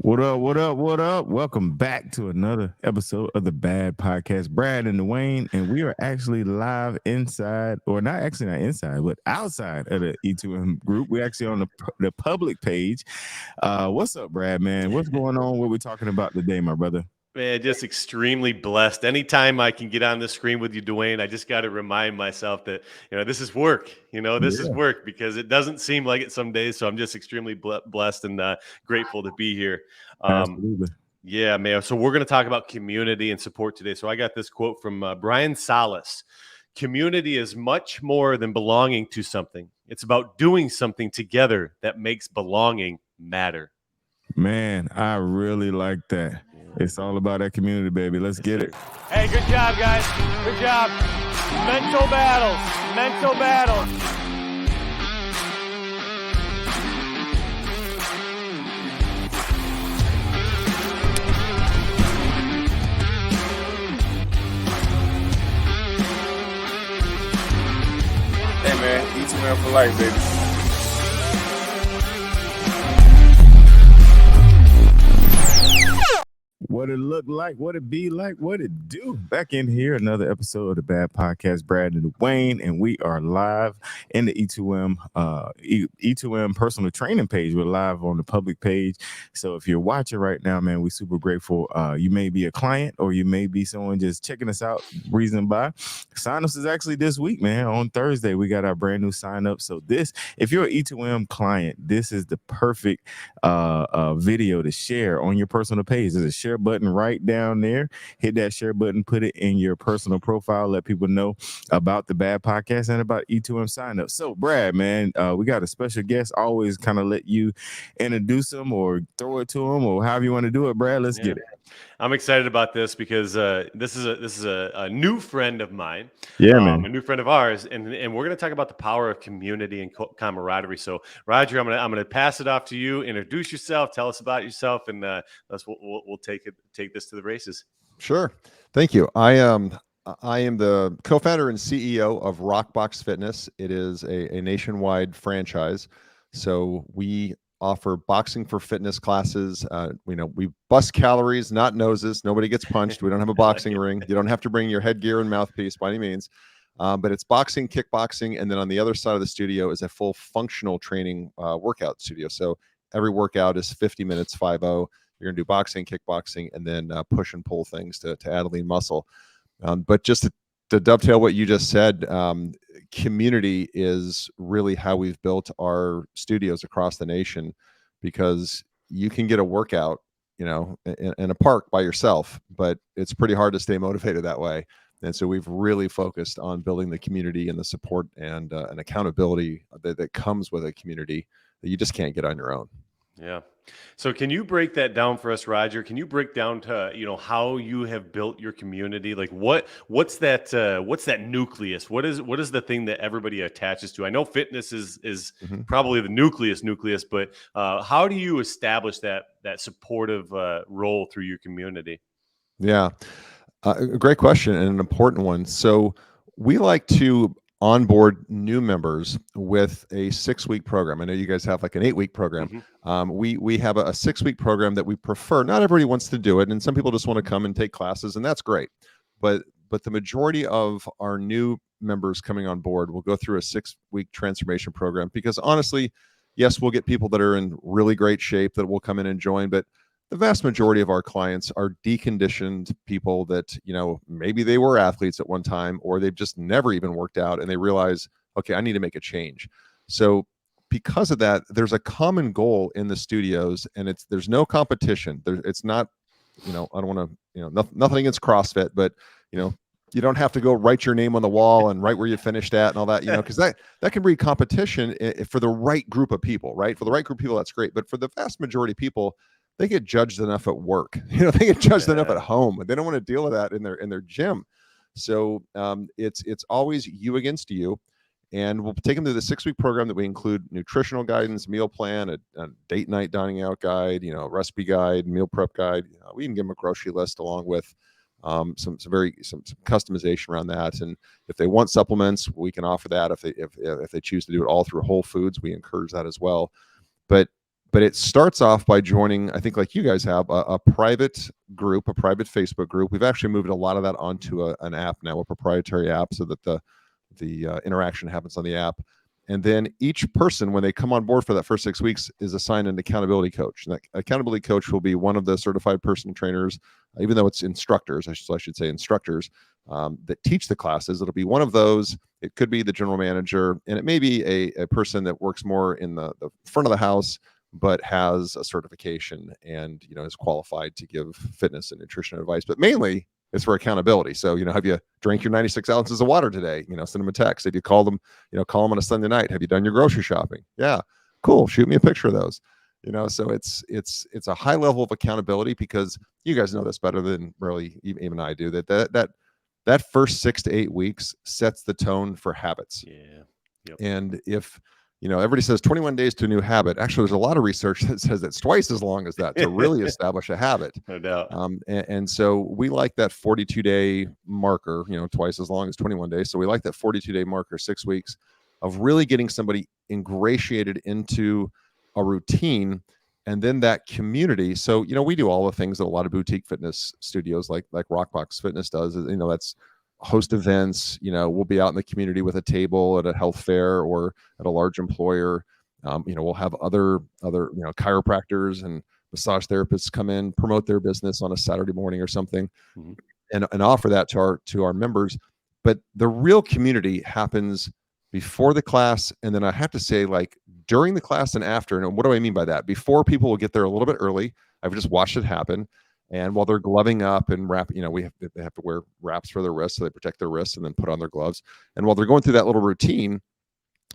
What up? What up? What up? Welcome back to another episode of the Bad Podcast. Brad and Dawain, and we are actually live inside, or not inside, but outside of the E2M group. We're actually on the public page. What's up, Brad? Man, what's going on? What we talking about today, my brother? Man, just extremely blessed. Anytime I can get on the screen with you, Dawain, I just got to remind myself that, this is work. This is Yeah, work because it doesn't seem like it some days. So I'm just extremely blessed and grateful to be here. Um, absolutely. yeah, man. So we're going to talk about community and support today. So I got this quote from Brian Salas. Community is much more than belonging to something. It's about doing something together that makes belonging matter. Man, I really like that. It's all about that community, baby. Let's get it. Hey, good job, guys. Good job. Mental battles. Mental battles. Hey man, each man for life, baby. What it look like, what it be like, what it do. Back in here, another episode of the Bad Podcast, Brad and Dawain, and we are live in the E2M personal training page. We're live on the public page. So if you're watching right now, man, we're super grateful. You may be a client or you may be someone just checking us out, breezing by. Sign-ups is actually this week, man. On Thursday, we got our brand new sign-up. So if you're an E2M client, this is the perfect video to share on your personal page. There's a share button right down there. Hit that share button, put it in your personal profile, let people know about the Bad Podcast and about E2M sign up. So Brad, man, we got a special guest. Always kind of let you introduce them or throw it to them or however you want to do it. Brad, let's get it. I'm excited about this because this is a new friend of mine, Yeah, man. a new friend of ours, and we're going to talk about the power of community and camaraderie. So, Roger, I'm gonna pass it off to you. Introduce yourself, tell us about yourself, and we'll take this to the races. Sure. Thank you. I am the co-founder and CEO of Rockbox Fitness. It is a nationwide franchise. So we offer boxing for fitness classes. We bust calories, not noses. Nobody gets punched. We don't have a boxing ring. You don't have to bring your headgear and mouthpiece by any means. But it's boxing, kickboxing, and then on the other side of the studio is a full functional training workout studio. So every workout is 50 minutes, 5-0. You're going to do boxing, kickboxing, and then push and pull things to add lean muscle. But just to dovetail what you just said, community is really how we've built our studios across the nation, because you can get a workout, in a park by yourself, but it's pretty hard to stay motivated that way. And so we've really focused on building the community and the support and accountability that comes with a community that you just can't get on your own. Yeah. So can you break that down for us, Roger? Can you break down to, how you have built your community? Like what's that nucleus? What is the thing that everybody attaches to? I know fitness is probably the nucleus, but how do you establish that supportive role through your community? Yeah. A great question and an important one. So we like to onboard new members with a 6-week program. I know you guys have like an 8-week program. We have a 6-week program that we prefer. Not everybody wants to do it, and some people just want to come and take classes, and that's great. But the majority of our new members coming on board will go through a 6-week transformation program, because honestly, yes, we'll get people that are in really great shape that will come in and join, but the vast majority of our clients are deconditioned people that, maybe they were athletes at one time, or they've just never even worked out, and they realize, okay, I need to make a change. So because of that, there's a common goal in the studios, and there's no competition. It's not, I don't want to, nothing against CrossFit, but, you don't have to go write your name on the wall and write where you finished at and all that, because that can breed competition for the right group of people, right? For the right group of people, that's great. But for the vast majority of people, they get judged enough at work, they get judged enough at home. They don't want to deal with that in their gym. So it's always you against you. And we'll take them through the 6-week program that we include nutritional guidance, meal plan, a date night dining out guide, recipe guide, meal prep guide. We even give them a grocery list along with some customization around that. And if they want supplements, we can offer that. If they choose to do it all through Whole Foods, we encourage that as well. But But it starts off by joining, I think like you guys have, a private group, a private Facebook group. We've actually moved a lot of that onto an app now, a proprietary app, so that the interaction happens on the app. And then each person, when they come on board for that first 6 weeks, is assigned an accountability coach. And that accountability coach will be one of the certified personal trainers, even though it's instructors, I should say instructors, that teach the classes. It'll be one of those. It could be the general manager, and it may be a person that works more in the front of the house, but has a certification and is qualified to give fitness and nutrition advice. But mainly it's for accountability. So have you drank your 96 ounces of water today? Send them a text. If you call them on a Sunday night, have you done your grocery shopping? Yeah, cool, shoot me a picture of those. So it's a high level of accountability, because you guys know this better than really even I do, that first 6 to 8 weeks sets the tone for habits. Yeah. Yep. And if everybody says 21 days to a new habit. Actually, there's a lot of research that says it's twice as long as that to really establish a habit. No doubt. And so we like that 42-day marker, twice as long as 21 days. So we like that 42-day marker, 6 weeks of really getting somebody ingratiated into a routine, and then that community. So, we do all the things that a lot of boutique fitness studios like Rockbox Fitness does. That's host events. We'll be out in the community with a table at a health fair or at a large employer. We'll have other chiropractors and massage therapists come in, promote their business on a Saturday morning or something, and offer that to our members. But the real community happens before the class, and then I have to say, like, during the class and after. And what do I mean by that? Before, people will get there a little bit early. I've just watched it happen. And while they're gloving up and wrap, they have to wear wraps for their wrists so they protect their wrists, and then put on their gloves. And while they're going through that little routine,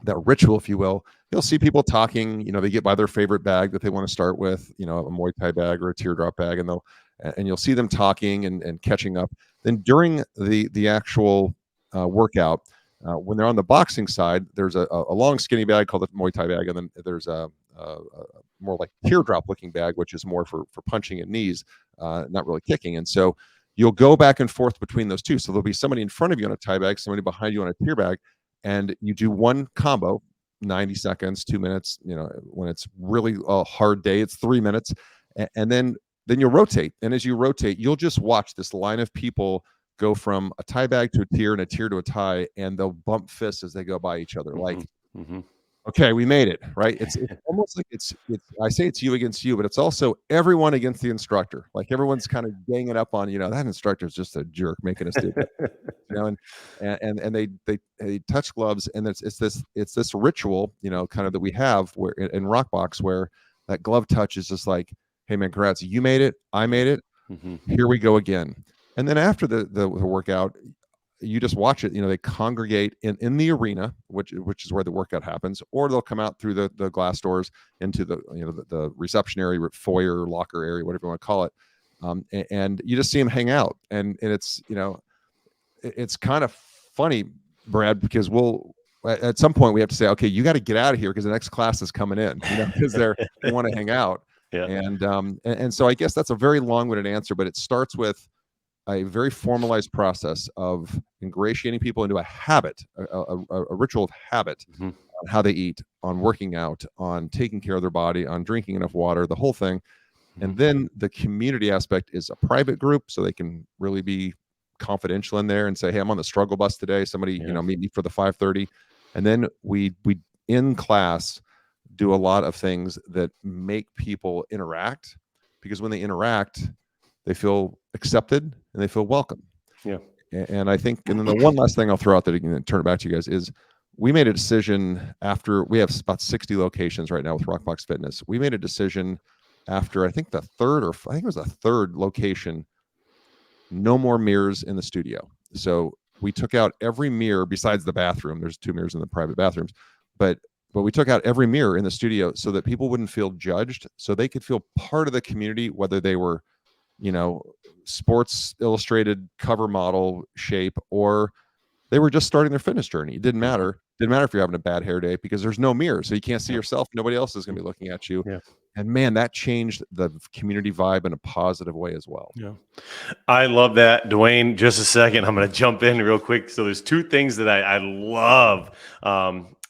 that ritual, if you will, you'll see people talking. They get by their favorite bag that they want to start with, a Muay Thai bag or a teardrop bag, and you'll see them talking and catching up. Then during the actual workout, when they're on the boxing side, there's a long skinny bag called the Muay Thai bag, and then there's a more like teardrop looking bag, which is more for punching at knees, not really kicking. And so you'll go back and forth between those two. So there'll be somebody in front of you on a Thai bag, somebody behind you on a tear bag, and you do one combo, 90 seconds, 2 minutes. When it's really a hard day, it's 3 minutes, and then you'll rotate. And as you rotate, you'll just watch this line of people go from a Thai bag to a tier and a tier to a Thai, and they'll bump fists as they go by each other. Like, okay, we made it, right? It's almost like it's I say it's you against you, but it's also everyone against the instructor. Like, everyone's kind of ganging up on, that instructor's just a jerk making us do that. And they touch gloves, and it's this ritual, kind of that we have where in Rockbox, where that glove touch is just like, hey man, congrats, you made it, I made it. Here we go again. And then after the workout, you just watch it. They congregate in the arena, which is where the workout happens, or they'll come out through the glass doors into the reception area, foyer, locker area, whatever you want to call it. And you just see them hang out, and it's it's kind of funny, Brad, because at some point we have to say, okay, you got to get out of here because the next class is coming in, because they want to hang out. Yeah. And so I guess that's a very long-winded answer, but it starts with a very formalized process of ingratiating people into a habit, a ritual of habit, on how they eat, on working out, on taking care of their body, on drinking enough water, the whole thing. And then the community aspect is a private group, so they can really be confidential in there and say, hey, I'm on the struggle bus today. Somebody, meet me for the 5:30. And then we in class do a lot of things that make people interact, because when they interact, they feel accepted and they feel welcome. Yeah. And I think, and then the one last thing I'll throw out that I can turn it back to you guys is, we made a decision after we have about 60 locations right now with Rockbox Fitness. We made a decision after, I think it was the third location, no more mirrors in the studio. So we took out every mirror besides the bathroom. There's 2 mirrors in the private bathrooms, but we took out every mirror in the studio so that people wouldn't feel judged, so they could feel part of the community, whether they were, Sports Illustrated cover model shape, or they were just starting their fitness journey. It didn't matter. Didn't matter if you're having a bad hair day, because there's no mirror, so you can't see yourself. Nobody else is going to be looking at you. Yeah. And man, that changed the community vibe in a positive way as well. Yeah. I love that. Dawain, just a second. I'm going to jump in real quick. So there's 2 things that I love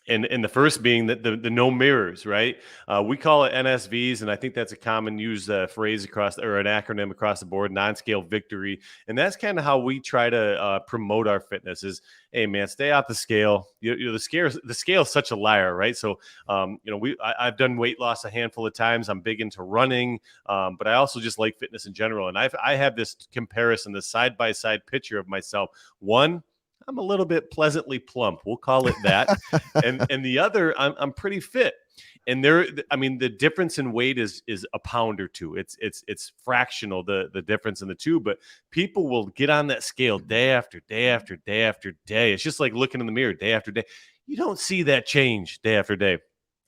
And the first being that the no mirrors, right? We call it NSVs, and I think that's a common used phrase across, or an acronym across the board, non-scale victory. And that's kind of how we try to promote our fitness is, hey man, stay off the scale. The scale is such a liar, right? So I've done weight loss a handful of times. I'm big into running, but I also just like fitness in general. And I have this comparison, this side-by-side picture of myself. One, I'm a little bit pleasantly plump. We'll call it that. and the other, I'm pretty fit. And the difference in weight is a pound or two. It's fractional, the difference in the two. But people will get on that scale day after day after day after day. It's just like looking in the mirror day after day. You don't see that change day after day.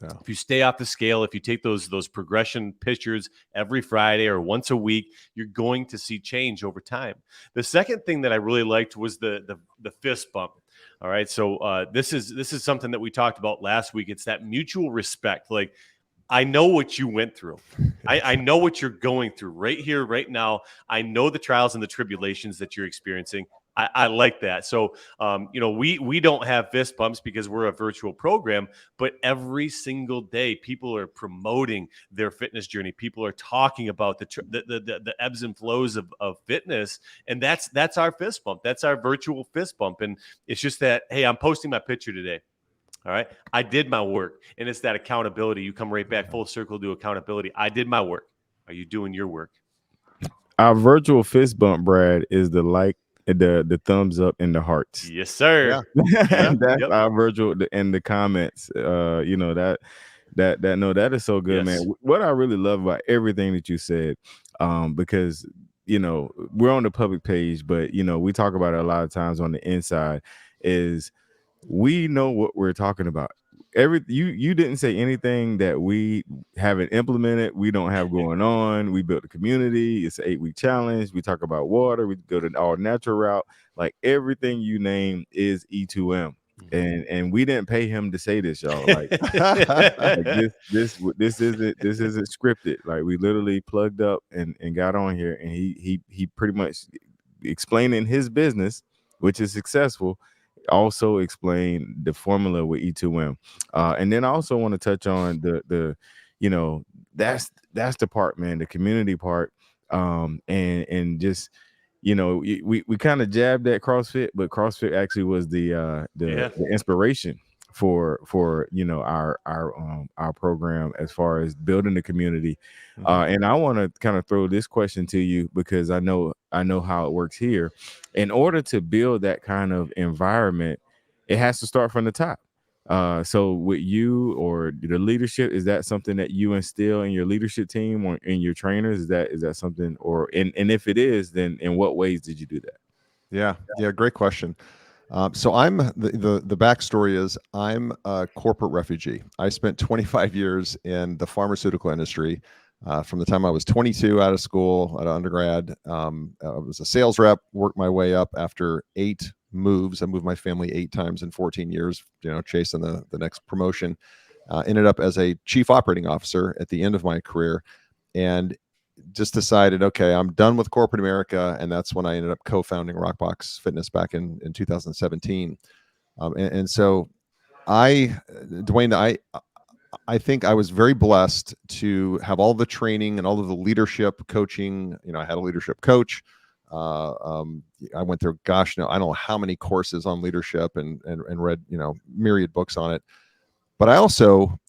No. If you stay off the scale, if you take those progression pictures every Friday or once a week, you're going to see change over time. The second thing that I really liked was the fist bump. All right, so this is something that we talked about last week. It's that mutual respect. Like, I know what you went through. I know what you're going through right here, right now. I know the trials and the tribulations that you're experiencing. I like that. So, we don't have fist bumps because we're a virtual program, but every single day, people are promoting their fitness journey. People are talking about the ebbs and flows of fitness, and that's our fist bump. That's our virtual fist bump, and it's just that, hey, I'm posting my picture today. All right, I did my work, and it's that accountability. You come right back full circle to accountability. I did my work. Are you doing your work? Our virtual fist bump, Brad, is the thumbs up and the hearts. Yes, sir. And that's Yep. our virtual and the comments. That is so good, Yes. man. What I really love about everything that you said, because we're on the public page, but we talk about it a lot of times on the inside, is we know what we're talking about. You didn't say anything that we haven't implemented, we don't have going on. We built a community. It's an 8-week challenge. We talk about water. We go to the all natural route. Like, everything you name is E2M. And we didn't pay him to say this, y'all. Like, this isn't scripted. Like, we literally plugged up and got on here, and he pretty much explaining his business, which is successful, also explain the formula with E2M. And then I also want to touch on the that's the part, man, the community part. And just, we kind of jabbed at CrossFit, but CrossFit actually was the inspiration for our program as far as building the community. And I want to kind of throw this question to you, because I know how it works here. In order to build that kind of environment, it has to start from the top. So with you or the leadership, is that something that you instill in your leadership team or in your trainers? Is that something, and if it is, then in what ways did you do that? Yeah, great question. So I'm the backstory is I'm a corporate refugee. I spent 25 years in the pharmaceutical industry. From the time I was 22 out of school, out of undergrad, I was a sales rep, worked my way up after 8 moves. I moved my family 8 times in 14 years, chasing the next promotion. Ended up as a chief operating officer at the end of my career, and just decided, okay, I'm done with corporate America. And that's when I ended up co-founding Rockbox Fitness back in 2017. And so Dawain, I think I was very blessed to have all the training and all of the leadership coaching. I had a leadership coach. I went through, I don't know how many courses on leadership and read, myriad books on it. But I also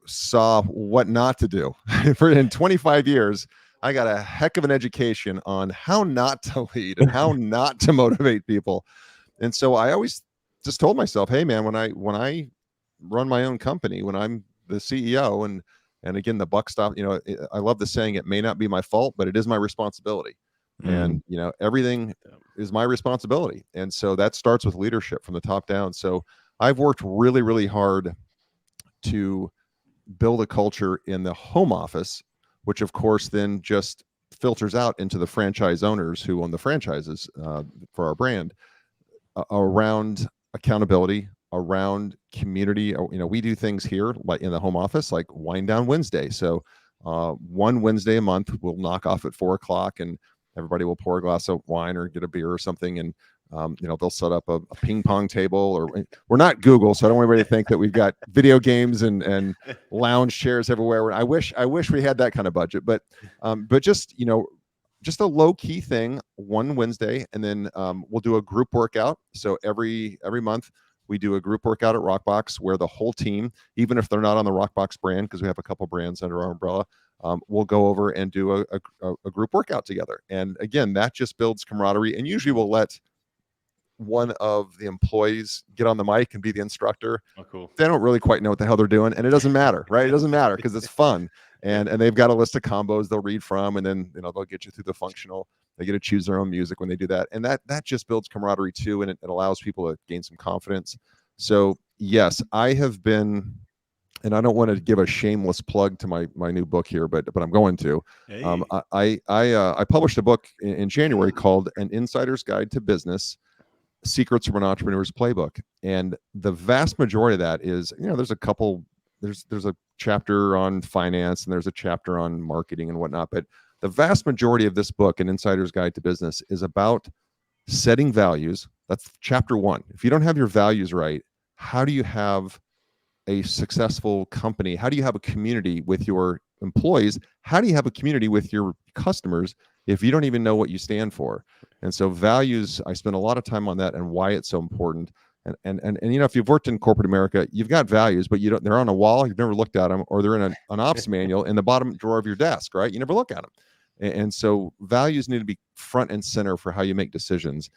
saw what not to do. In 25 years, I got a heck of an education on how not to lead and how not to motivate people. And so I always just told myself, hey man, when I run my own company, when I'm the CEO, and again, the buck stops, I love the saying, it may not be my fault, but it is my responsibility. And everything is my responsibility. And so that starts with leadership from the top down. So I've worked really, really hard to build a culture in the home office, which of course then just filters out into the franchise owners who own the franchises for our brand, around accountability, around community. We do things here like in the home office, like Wind Down Wednesday. So one Wednesday a month, we'll knock off at 4 o'clock, and everybody will pour a glass of wine or get a beer or something, and They'll set up a ping pong table, or we're not Google, so I don't want anybody to think that we've got video games and lounge chairs everywhere. I wish we had that kind of budget, but just just a low key thing one Wednesday, and then we'll do a group workout. So every month we do a group workout at Rockbox where the whole team, even if they're not on the Rockbox brand, because we have a couple brands under our umbrella, we'll go over and do a group workout together. And again, that just builds camaraderie. And usually we'll let one of the employees get on the mic and be the instructor. Oh, cool. They don't really quite know what the hell they're doing, and it doesn't matter, right? It doesn't matter because it's fun. And they've got a list of combos they'll read from, and then they'll get you through the functional. They get to choose their own music when they do that, and that just builds camaraderie too, and it allows people to gain some confidence. So yes, I have been, and I don't want to give a shameless plug to my new book here, but I'm going to. Hey. I published a book in January called An Insider's Guide to Business: Secrets from an Entrepreneur's Playbook. And the vast majority of that is, there's a chapter on finance and there's a chapter on marketing and whatnot, but the vast majority of this book, An Insider's Guide to Business, is about setting values. That's chapter 1. If you don't have your values right, how do you have a successful company? How do you have a community with your employees? How do you have a community with your customers if you don't even know what you stand for? And so values, I spend a lot of time on that and why it's so important. And if you've worked in corporate America, you've got values, but they're on a wall, you've never looked at them, or they're in an ops manual in the bottom drawer of your desk, right? You never look at them. And so values need to be front and center for how you make decisions.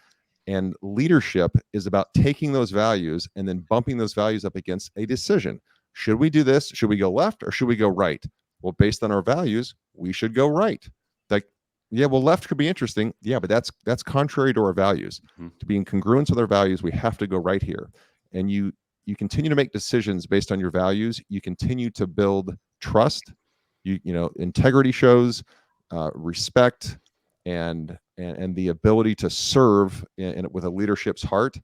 And leadership is about taking those values and then bumping those values up against a decision. Should we do this? Should we go left or should we go right? Well, based on our values, we should go right. Yeah, well, left could be interesting. Yeah, but that's contrary to our values. Mm-hmm. To be in congruence with our values, we have to go right here. And you continue to make decisions based on your values. You continue to build trust. Integrity shows, respect, and the ability to serve with a leadership's heart.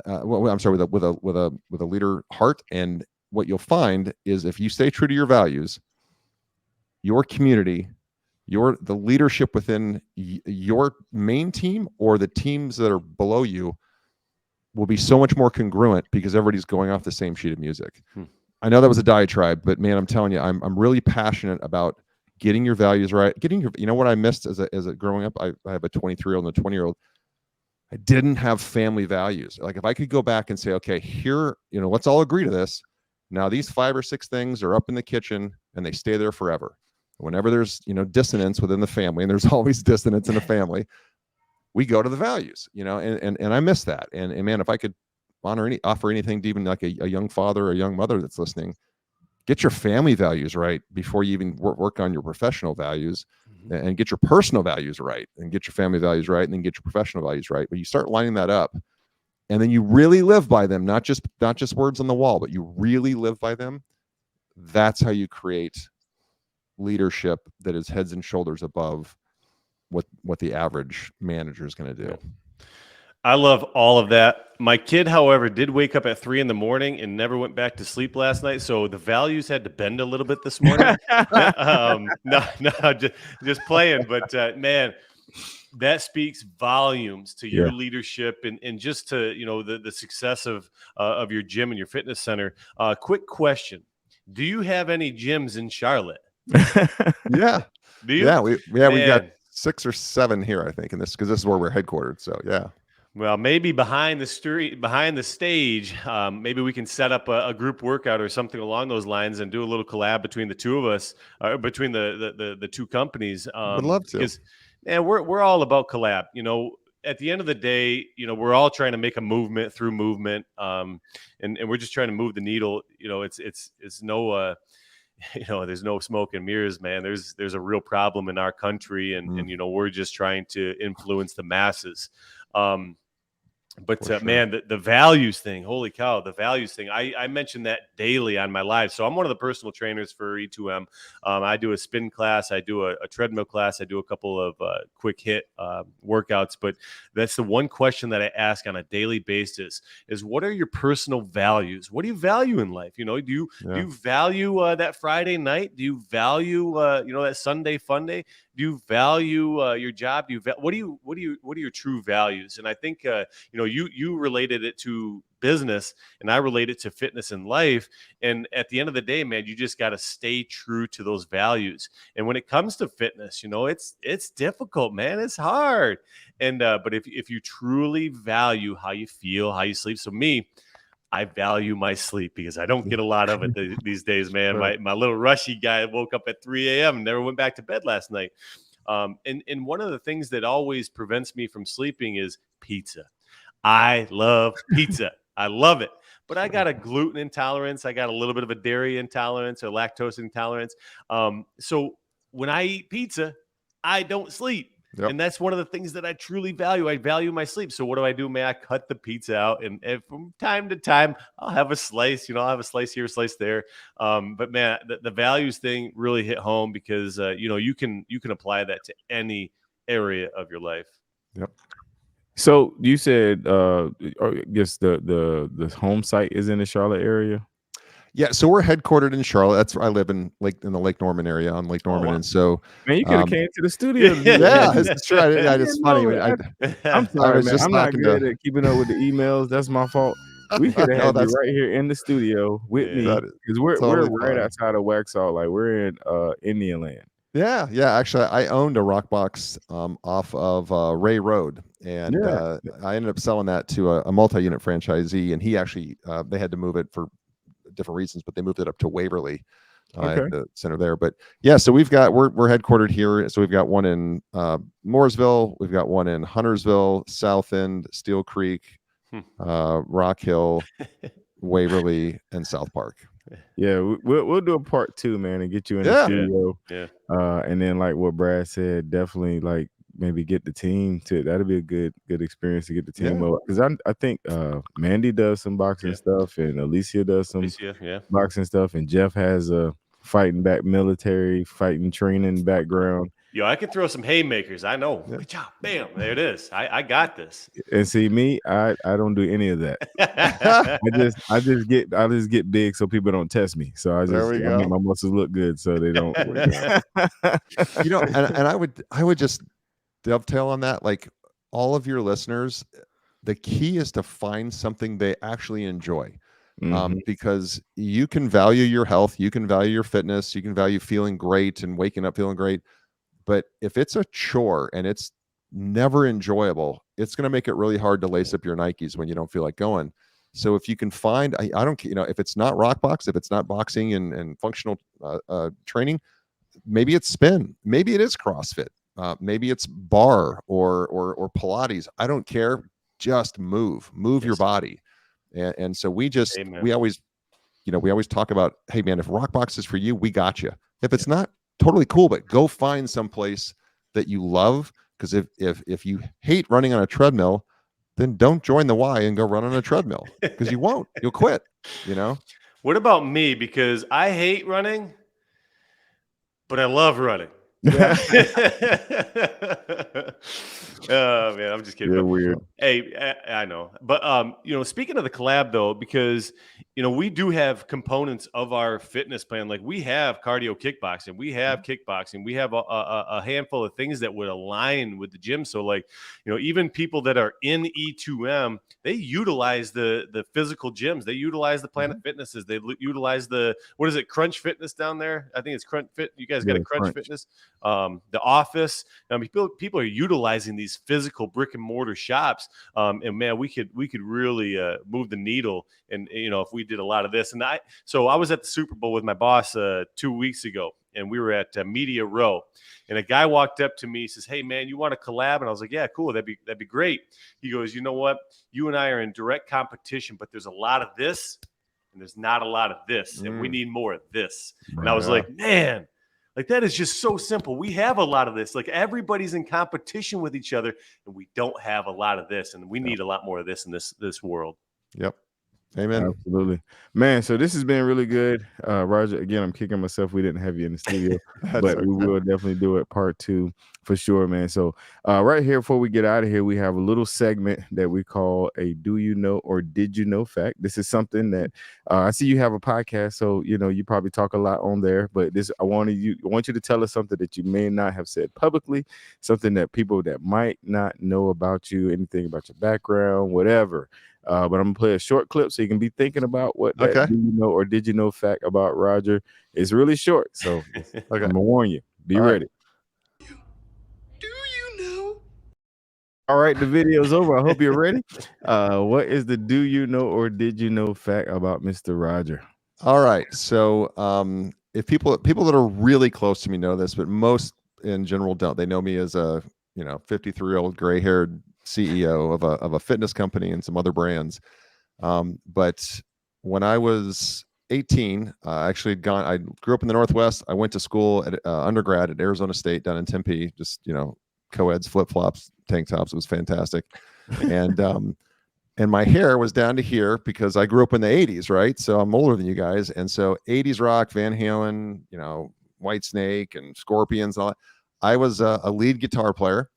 With a leader heart. And what you'll find is if you stay true to your values, your community, the leadership within your main team or the teams that are below you will be so much more congruent because everybody's going off the same sheet of music. I know that was a diatribe, but man, I'm telling you, I'm really passionate about getting your values right. What I missed as a growing up, I have a 23-year-old and a 20-year-old. I didn't have family values. Like if I could go back and say, okay, here, let's all agree to this. Now these 5 or 6 things are up in the kitchen and they stay there forever. Whenever there's dissonance within the family, and there's always dissonance in a family, we go to the values, and I miss that. And man, if I could offer anything to even like a young father or a young mother that's listening, get your family values right before you even work on your professional values, and get your personal values right, and get your family values right, and then get your professional values right. But you start lining that up, and then you really live by them, not just words on the wall, but you really live by them. That's how you create leadership that is heads and shoulders above what the average manager is going to do. I love all of that. My kid, however, did wake up at 3 a.m. and never went back to sleep last night. So the values had to bend a little bit this morning. Just playing. But man, that speaks volumes to your leadership and just to the success of your gym and your fitness center. Quick question: do you have any gyms in Charlotte? Yeah. Do you? Yeah, we got 6 or 7 here, I think, in this, because this is where we're headquartered. So yeah. Well, maybe behind the stage, maybe we can set up a group workout or something along those lines and do a little collab between the two of us, between the two companies. Would love to. Because we're all about collab. At the end of the day, we're all trying to make a movement through movement, and we're just trying to move the needle. It's no. There's no smoke and mirrors, man. There's a real problem in our country, and we're just trying to influence the masses. But For sure. man, the values thing, holy cow, the values thing. I mention that daily on my live. So I'm one of the personal trainers for E2M. I do a spin class, I do a treadmill class, I do a couple of quick hit workouts. But that's the one question that I ask on a daily basis is, what are your personal values? What do you value in life? Do you value that Friday night? Do you value that Sunday fun day? Do you value your job? What are your true values? And I think you related it to business, and I relate it to fitness and life. And at the end of the day, man, you just got to stay true to those values. And when it comes to fitness, it's difficult, man. It's hard. And but if you truly value how you feel, how you sleep. So me, I value my sleep because I don't get a lot of it these days, man. Sure. My little rushy guy woke up at 3 a.m. and never went back to bed last night. And one of the things that always prevents me from sleeping is pizza. I love pizza. I love it. But I got a gluten intolerance. I got a little bit of a dairy intolerance or lactose intolerance. So when I eat pizza, I don't sleep. Yep. And that's one of the things that I truly value. I value my sleep. So what do? Man, I cut the pizza out, and from time to time, I'll have a slice. I'll have a slice here, a slice there. But man, the values thing really hit home because you can apply that to any area of your life. Yep. So you said, I guess the home site is in the Charlotte area. Yeah, so we're headquartered in Charlotte. That's where I live in the Lake Norman area on Lake Norman, wow. and so Man, you could have came to the studio. yeah, it's true. It's funny. I'm sorry, was man. just I'm not talking good to- at keeping up with the emails. That's my fault. We could have No, had you that's- right here in the studio with me That is because we're totally right fine. outside of Waxhaw. Like we're in Indian land. Yeah. Actually, I owned a Rockbox off of Ray Road, and Yeah. I ended up selling that to a multi-unit franchisee, and he actually they had to move it for different reasons, but they moved it up to Waverly Okay. at the center there. But yeah, so we're headquartered here. So we've got one in Mooresville, we've got one in Huntersville, South End, Steel Creek, Rock Hill, Waverly, and South Park. Yeah, we'll do a part 2, man, and get you in the Yeah. studio. Yeah. And then like what Brad said, definitely like maybe get the team to. That'll be a good experience to get the team Yeah. up because I think Mandy does some boxing stuff and Alicia does some boxing stuff, and Jeff has a fighting back military fighting training background. Yo, I can throw some haymakers. I know. Good job. Bam. There it is. I got this. And see me, I don't do any of that. I just get big so people don't test me. So I make my muscles look good so they don't. And I would just dovetail on that. Like all of your listeners, the key is to find something they actually enjoy. Because you can value your health, you can value your fitness, you can value feeling great and waking up feeling great. But if it's a chore and it's never enjoyable, it's going to make it really hard to lace up your Nikes when you don't feel like going. So if you can find, I don't, if it's not Rockbox, if it's not boxing and functional training, maybe it's spin, maybe it is CrossFit, maybe it's bar or Pilates. I don't care. Just move your body. And so we always talk about, hey man, if Rockbox is for you, we got you. If it's not, totally cool, but go find some place that you love. Because if you hate running on a treadmill, then don't join the Y and go run on a treadmill because you won't. You'll quit. What about me? Because I hate running, but I love running. Yeah. Oh man, I'm just kidding. You're weird. Hey, I know, but speaking of the collab though, because we do have components of our fitness plan. Like we have cardio kickboxing, we have kickboxing, we have a handful of things that would align with the gym. So like, even people that are in E2M, they utilize the physical gyms. They utilize the Planet Fitnesses. They utilize what is it, Crunch Fitness down there? I think it's Crunch Fit. You guys got a Crunch Fitness. The Office. I mean, people are utilizing these physical brick and mortar shops, and man, we could really move the needle. And if we did a lot of this, and I was at the Super Bowl with my boss 2 weeks ago, and we were at Media Row, and a guy walked up to me, he says, "Hey man, you want to collab?" And I was like, "Yeah, cool, that'd be great." He goes, "You know what? You and I are in direct competition, but there's a lot of this, and there's not a lot of this, and we need more of this." And I was like, "Man, Like, that is just so simple. We have a lot of this. Like, everybody's in competition with each other, and we don't have a lot of this. And we need a lot more of this in this world. Yep. Amen. Absolutely, man. So this has been really good, Roger. Again, I'm kicking myself. We didn't have you in the studio, but we will definitely do it part 2 for sure, man. So right here, before we get out of here, we have a little segment that we call a "Do you know or did you know" fact. This is something that I see you have a podcast, so you probably talk a lot on there. But I want you to tell us something that you may not have said publicly, something that people that might not know about you, anything about your background, whatever. But I'm gonna play a short clip so you can be thinking about what that do you know or did you know fact about Roger. It's really short, so I'm gonna warn you. Be ready. Do you know? All right, the video's over. I hope you're ready. What is the do you know or did you know fact about Mr. Roger? All right. So if people that are really close to me know this, but most in general don't. They know me as a 53-year-old gray-haired CEO of a fitness company and some other brands. But when I was 18, I grew up in the Northwest. I went to school at undergrad at Arizona State down in Tempe, just, co-eds, flip-flops, tank tops. It was fantastic. And my hair was down to here because I grew up in the 80s, right? So I'm older than you guys. And so 80s rock, Van Halen, White Snake and Scorpions and all that. I was a lead guitar player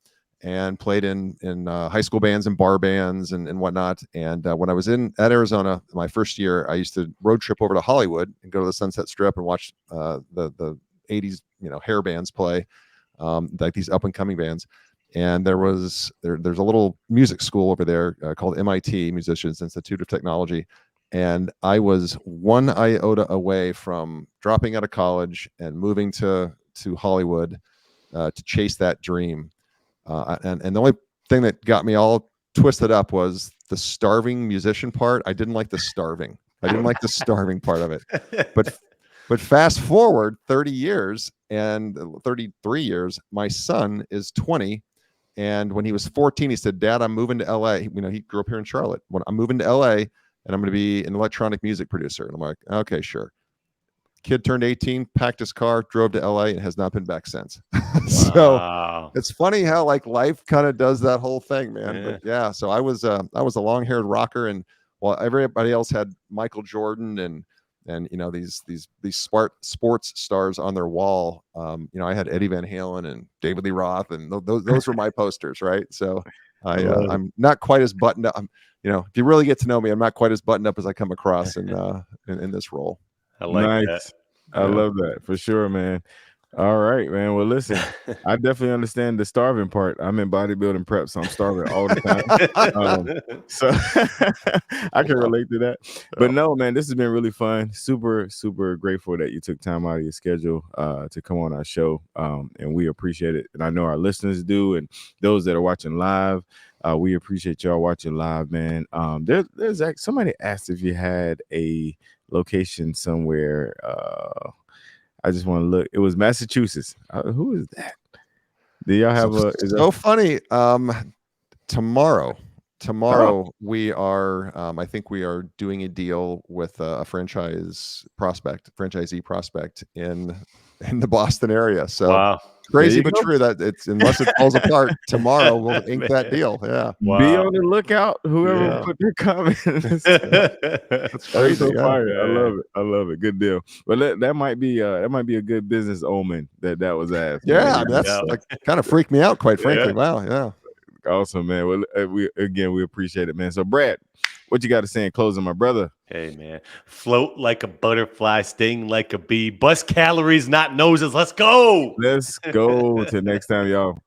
and played in high school bands and bar bands and whatnot. And when I was at Arizona, my first year, I used to road trip over to Hollywood and go to the Sunset Strip and watch the 80s, hair bands play, like these up and coming bands. And there's a little music school over there called MIT, Musicians Institute of Technology. And I was one iota away from dropping out of college and moving to Hollywood to chase that dream. And the only thing that got me all twisted up was the starving musician part. I didn't like the starving. I didn't like the starving part of it. But fast forward 30 years and 33 years, my son is 20. And when he was 14, he said, "Dad, I'm moving to LA." He grew up here in Charlotte. I'm moving to LA and I'm going to be an electronic music producer. And I'm like, okay, sure. Kid turned 18, packed his car, drove to LA, and has not been back since. So it's funny how life kind of does that whole thing, man. Yeah. But yeah, so I was a long-haired rocker, and while everybody else had Michael Jordan and these sports stars on their wall, I had Eddie Van Halen and David Lee Roth, and those were my posters, right? So I'm not quite as buttoned up. If you really get to know me, I'm not quite as buttoned up as I come across in this role. I like that. I love that for sure, man. All right, man. Well, listen, I definitely understand the starving part. I'm in bodybuilding prep, so I'm starving all the time. So I can relate to that. But no, man, this has been really fun. Super, super grateful that you took time out of your schedule to come on our show. And we appreciate it. And I know our listeners do. And those that are watching live, we appreciate y'all watching live, man. There's somebody asked if you had a location somewhere. I just want to look. It was Massachusetts. Who is that? Do y'all have funny? Tomorrow we are. I think we are doing a deal with a franchisee prospect in the Boston area. So wow. Crazy but true that unless it falls apart, tomorrow we'll ink that deal. Yeah. Wow. Be on the lookout. Whoever put their comment. That's crazy. So fire. I love it. Good deal. But that might be a good business omen that was asked. Yeah, that's kind of freaked me out, quite frankly. Wow. Yeah. Awesome, man. Well, we appreciate it, man. So Brad, what you got to say in closing, my brother? Hey, man. Float like a butterfly, sting like a bee, bust calories, not noses. Let's go. Let's go. Till next time, y'all.